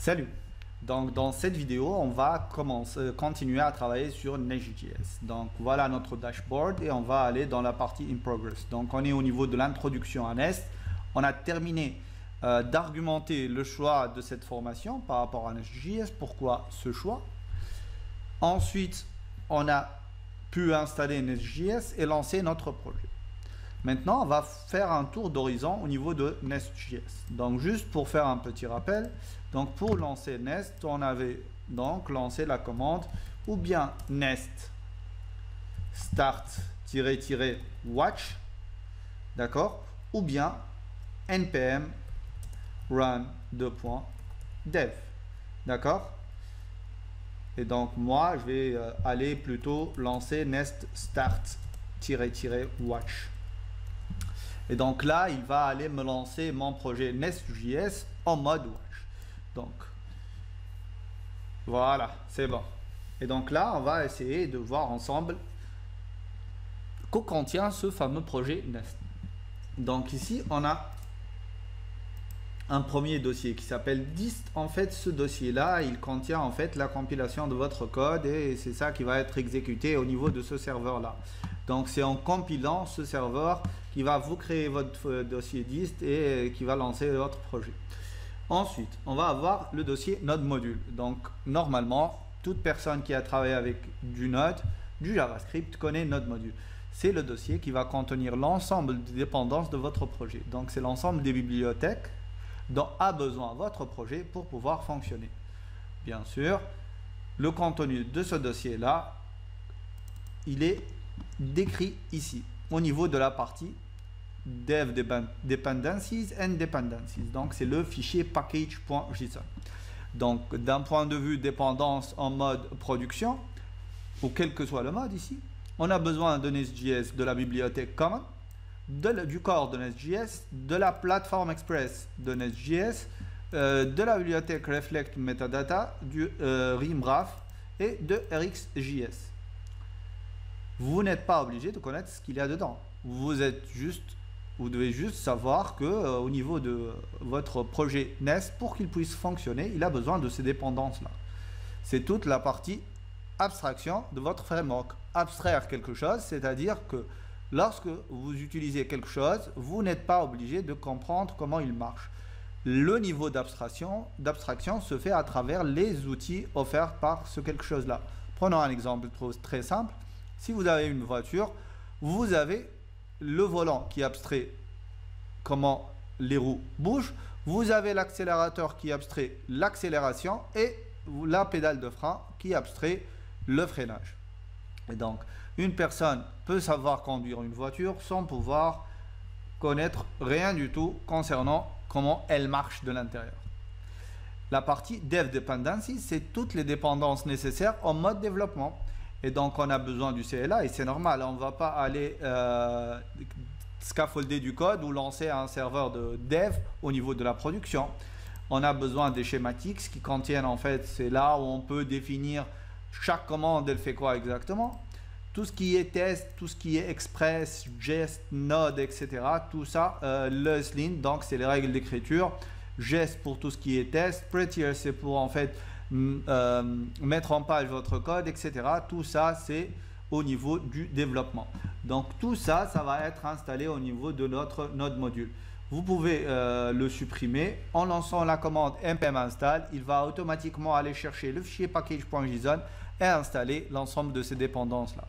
Salut! Donc dans cette vidéo, on va continuer à travailler sur Nest.js. Donc voilà notre dashboard et on va aller dans la partie in progress. Donc on est au niveau de l'introduction à Nest. On a terminé d'argumenter le choix de cette formation par rapport à Nest.js. Pourquoi ce choix? Ensuite, on a pu installer Nest.js et lancer notre projet. Maintenant, on va faire un tour d'horizon au niveau de Nest.js. Donc, juste pour faire un petit rappel, donc pour lancer Nest, on avait donc lancé la commande ou bien Nest start-watch, d'accord, ou bien npm run dev, d'accord. Et donc moi, je vais aller plutôt lancer Nest start-watch. Et donc là, il va aller me lancer mon projet Nest.js en mode watch. Donc, voilà, c'est bon. Et donc là, on va essayer de voir ensemble que contient ce fameux projet Nest. Donc ici, on a un premier dossier qui s'appelle dist. En fait, ce dossier-là, il contient en fait la compilation de votre code et c'est ça qui va être exécuté au niveau de ce serveur-là. Donc, c'est en compilant ce serveur qui va vous créer votre dossier dist et qui va lancer votre projet. Ensuite, on va avoir le dossier Node module. Donc, normalement, toute personne qui a travaillé avec du Node, du JavaScript, connaît Node module. C'est le dossier qui va contenir l'ensemble des dépendances de votre projet. Donc, c'est l'ensemble des bibliothèques dont a besoin votre projet pour pouvoir fonctionner. Bien sûr, le contenu de ce dossier-là, il est décrit ici, au niveau de la partie dev dependencies and dependencies. Donc, c'est le fichier package.json. Donc, d'un point de vue dépendance en mode production, ou quel que soit le mode ici, on a besoin de Nest.js, de la bibliothèque common, du corps de Nest.js, de la plateforme express de Nest.js, de la bibliothèque reflect metadata, du rimraf et de RxJS. Vous n'êtes pas obligé de connaître ce qu'il y a dedans. Vous devez juste savoir que au niveau de votre projet Nest, pour qu'il puisse fonctionner, il a besoin de ces dépendances-là. C'est toute la partie abstraction de votre framework. Abstraire quelque chose, c'est-à-dire que lorsque vous utilisez quelque chose, vous n'êtes pas obligé de comprendre comment il marche. Le niveau d'abstraction se fait à travers les outils offerts par ce quelque chose-là. Prenons un exemple très simple. Si vous avez une voiture, vous avez le volant qui abstrait comment les roues bougent, vous avez l'accélérateur qui abstrait l'accélération et la pédale de frein qui abstrait le freinage. Et donc, une personne peut savoir conduire une voiture sans pouvoir connaître rien du tout concernant comment elle marche de l'intérieur. La partie Dev Dependencies, c'est toutes les dépendances nécessaires en mode développement. Et donc, on a besoin du CLA et c'est normal. On ne va pas aller scaffolder du code ou lancer un serveur de dev au niveau de la production. On a besoin des schématiques qui contiennent, en fait, c'est là où on peut définir chaque commande, elle fait quoi exactement. Tout ce qui est test, tout ce qui est express, jest, node, etc. Tout ça, le SLIN, donc c'est les règles d'écriture. Jest pour tout ce qui est test. Prettier, c'est pour en fait mettre en page votre code, etc. Tout ça, c'est au niveau du développement. Donc tout ça, ça va être installé au niveau de notre Node module. Vous pouvez le supprimer en lançant la commande npm install. Il va automatiquement aller chercher le fichier package.json et installer l'ensemble de ces dépendances-là.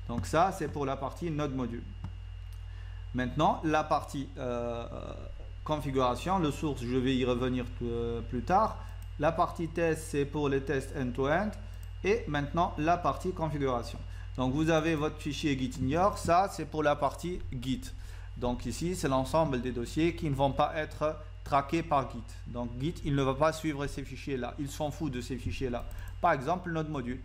Donc ça, c'est pour la partie Node module. Maintenant, la partie configuration, le source, je vais y revenir plus tard. La partie test, c'est pour les tests end-to-end. Et maintenant, la partie configuration. Donc, vous avez votre fichier gitignore. Ça, c'est pour la partie git. Donc ici, c'est l'ensemble des dossiers qui ne vont pas être traqués par Git. Donc Git, il ne va pas suivre ces fichiers-là. Il s'en fout de ces fichiers-là. Par exemple, Node module.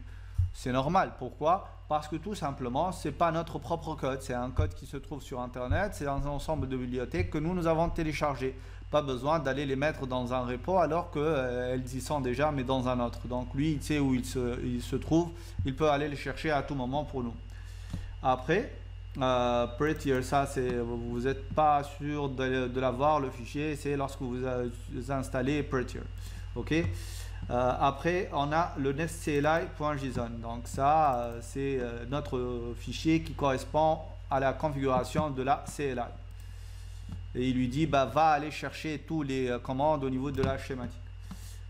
C'est normal. Pourquoi? Parce que tout simplement, ce n'est pas notre propre code. C'est un code qui se trouve sur Internet. C'est un ensemble de bibliothèques que nous avons téléchargées. Pas besoin d'aller les mettre dans un repo alors qu'elles y sont déjà, mais dans un autre. Donc lui, il sait où il se trouve. Il peut aller les chercher à tout moment pour nous. Après, Prettier, ça c'est vous n'êtes pas sûr de l'avoir le fichier, c'est lorsque vous installez Prettier. Ok. Après, on a le nestcli.json. Donc ça, c'est notre fichier qui correspond à la configuration de la CLI. Et il lui dit, bah, va aller chercher tous les commandes au niveau de la schématique.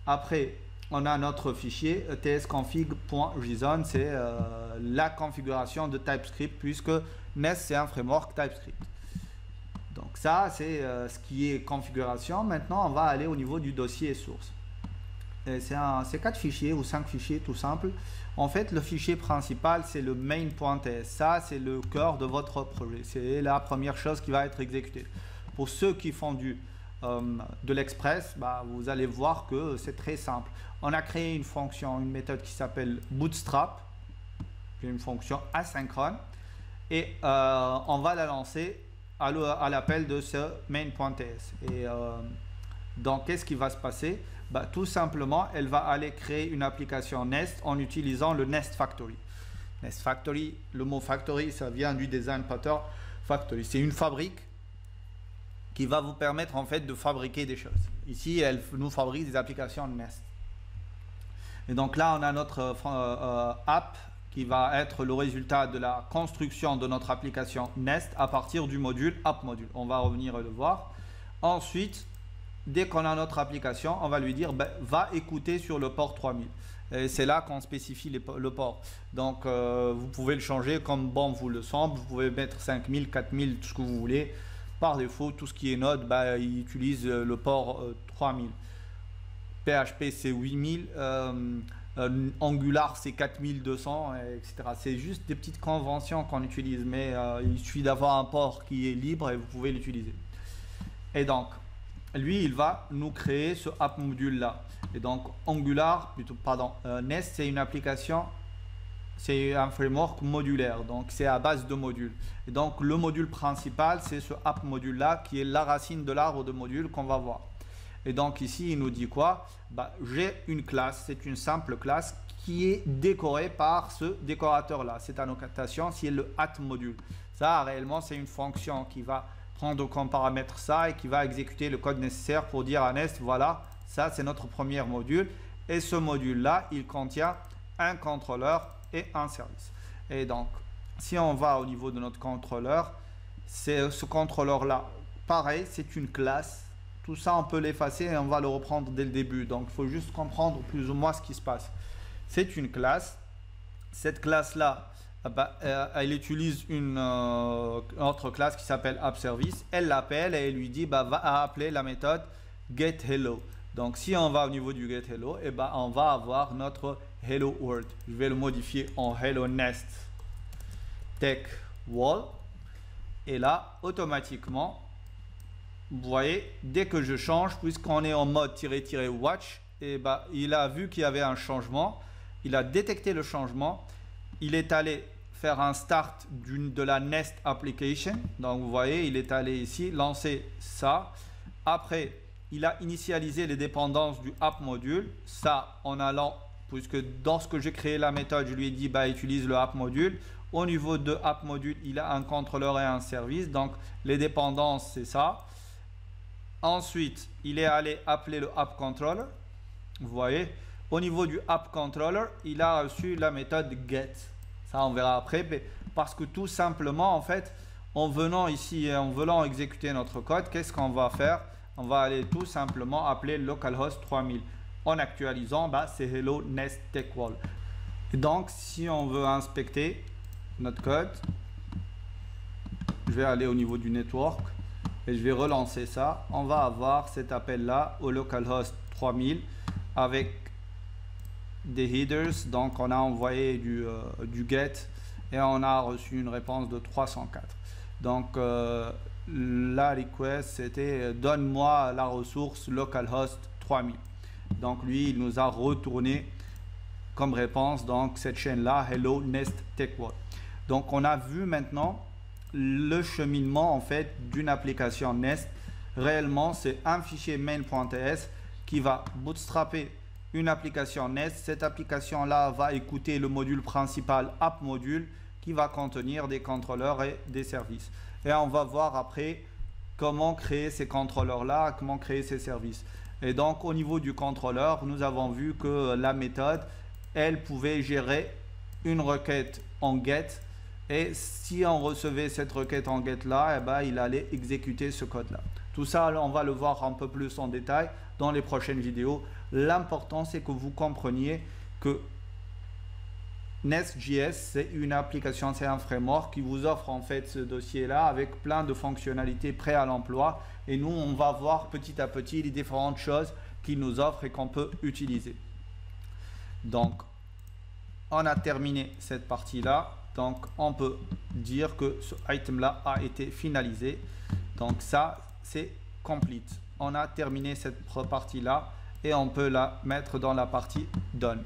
Après, on a notre fichier tsconfig.json, c'est la configuration de TypeScript, puisque Nest, c'est un framework TypeScript. Donc ça, c'est ce qui est configuration. Maintenant, on va aller au niveau du dossier source. C'est 4 fichiers ou 5 fichiers tout simple. En fait, le fichier principal, c'est le main.ts. Ça, c'est le cœur de votre projet. C'est la première chose qui va être exécutée. Pour ceux qui font de l'Express, bah, vous allez voir que c'est très simple. On a créé une fonction, une méthode qui s'appelle Bootstrap, une fonction asynchrone, et on va la lancer à l'appel de ce main.ts. Et donc, qu'est-ce qui va se passer? Bah, tout simplement, elle va aller créer une application Nest en utilisant le Nest Factory. Nest Factory, le mot Factory, ça vient du design pattern Factory. C'est une fabrique qui va vous permettre en fait de fabriquer des choses. Ici, elle nous fabrique des applications Nest. Et donc là, on a notre app qui va être le résultat de la construction de notre application Nest à partir du module app module. On va revenir le voir. Ensuite, dès qu'on a notre application, on va lui dire ben, va écouter sur le port 3000. Et c'est là qu'on spécifie le port. Donc, vous pouvez le changer comme bon vous le semble. Vous pouvez mettre 5000, 4000, tout ce que vous voulez. Par défaut, tout ce qui est Node, ben, il utilise le port 3000. PHP, c'est 8000. Angular, c'est 4200, etc. C'est juste des petites conventions qu'on utilise. Mais il suffit d'avoir un port qui est libre et vous pouvez l'utiliser. Et donc, lui, il va nous créer ce app module là. Et donc Angular, plutôt pardon, Nest, c'est une application, c'est un framework modulaire. Donc c'est à base de modules. Et donc le module principal, c'est ce app module là qui est la racine de l'arbre de modules qu'on va voir. Et donc ici, il nous dit quoi? Bah, j'ai une classe, c'est une simple classe qui est décorée par ce décorateur là. Cette annotation, c'est le app module. Ça, réellement, c'est une fonction qui va prendre comme paramètre ça et qui va exécuter le code nécessaire pour dire à Nest, voilà, ça c'est notre premier module. Et ce module-là, il contient un contrôleur et un service. Et donc, si on va au niveau de notre contrôleur, c'est ce contrôleur-là. Pareil, c'est une classe. Tout ça, on peut l'effacer et on va le reprendre dès le début. Donc, il faut juste comprendre plus ou moins ce qui se passe. C'est une classe. Cette classe-là, elle utilise une autre classe qui s'appelle AppService. Elle l'appelle et elle lui dit va appeler la méthode getHello. Donc si on va au niveau du getHello, on va avoir notre Hello World. Je vais le modifier en Hello Nest Tech Wall. Et là, automatiquement, vous voyez, dès que je change, puisqu'on est en mode --watch, il a vu qu'il y avait un changement. Il a détecté le changement. Il est allé faire un start de la Nest Application. Donc, vous voyez, il est allé ici, lancer ça. Après, il a initialisé les dépendances du app module. Ça, en allant, puisque lorsque j'ai créé la méthode, je lui ai dit, utilise le app module. Au niveau de app module, il a un contrôleur et un service. Donc, les dépendances, c'est ça. Ensuite, il est allé appeler le app controller. Vous voyez. Au niveau du app controller, il a reçu la méthode get. Ça, on verra après. Mais parce que tout simplement, en fait, en venant ici et en voulant exécuter notre code, qu'est-ce qu'on va faire? On va aller tout simplement appeler localhost 3000. En actualisant, c'est Hello Nest Tech Wall. Et donc, si on veut inspecter notre code, je vais aller au niveau du network et je vais relancer ça. On va avoir cet appel-là au localhost 3000 avec des headers. Donc on a envoyé du get et on a reçu une réponse de 304. Donc la request c'était donne-moi la ressource localhost 3000. Donc lui il nous a retourné comme réponse donc cette chaîne là Hello Nest Tech Wall. Donc on a vu maintenant le cheminement en fait d'une application Nest. Réellement c'est un fichier main.ts qui va bootstrapper une application Nest. Cette application là va écouter le module principal app module qui va contenir des contrôleurs et des services. Et on va voir après comment créer ces contrôleurs là, comment créer ces services. Et donc au niveau du contrôleur, nous avons vu que la méthode, elle pouvait gérer une requête en get, et si on recevait cette requête en get là, eh ben, il allait exécuter ce code là. Tout ça, on va le voir un peu plus en détail dans les prochaines vidéos. L'important, c'est que vous compreniez que Nest.js, c'est une application, c'est un framework qui vous offre en fait ce dossier-là avec plein de fonctionnalités prêtes à l'emploi. Et nous, on va voir petit à petit les différentes choses qu'il nous offre et qu'on peut utiliser. Donc, on a terminé cette partie-là. Donc, on peut dire que ce item-là a été finalisé. Donc, ça, c'est complete. On a terminé cette partie-là et on peut la mettre dans la partie done.